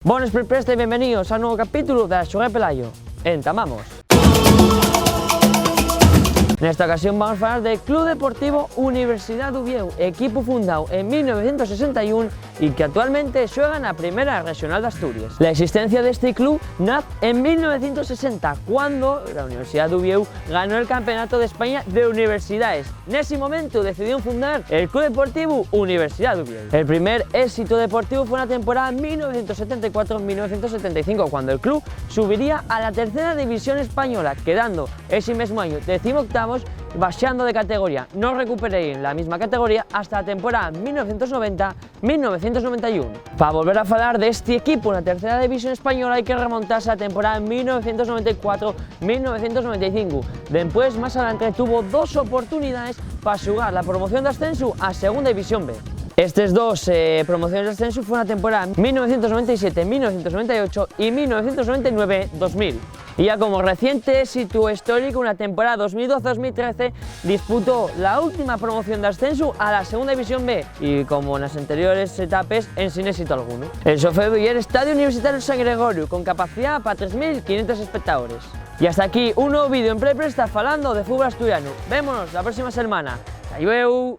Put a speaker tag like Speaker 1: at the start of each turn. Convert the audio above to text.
Speaker 1: Buenos preste y bienvenidos a un nuevo capítulo de Xogué Pelayo. Entamamos. Nesta ocasión vamos a hablar del Club Deportivo Universidad d'Uvieu, equipo fundado en 1961 y que actualmente juega en la Primera Regional de Asturias. La existencia de este club nace en 1960, cuando la Universidad d'Uvieu ganó el Campeonato de España de Universidades. En ese momento decidieron fundar el Club Deportivo Universidad d'Uvieu. El primer éxito deportivo fue en la temporada 1974-1975, cuando el club subiría a la tercera división española, quedando ese mismo año 18º, bajando de categoría. No recuperé en la misma categoría hasta la temporada 1990-1991. Para volver a hablar de este equipo en la tercera división española hay que remontarse a la temporada 1994-1995. Después, más adelante, tuvo dos oportunidades para jugar la promoción de ascenso a Segunda División B. Estas dos promociones de ascenso fueron la temporada 1997-1998 y 1999-2000. Y ya como reciente éxito histórico, en la temporada 2012-2013 disputó la última promoción de ascenso a la Segunda División B y, como en las anteriores etapas, sin éxito alguno. El Sofeu y el Estadio Universitario San Gregorio, con capacidad para 3.500 espectadores. Y hasta aquí un nuevo vídeo en Prepresta hablando de fútbol asturiano. Vémonos la próxima semana. ¡Adiós!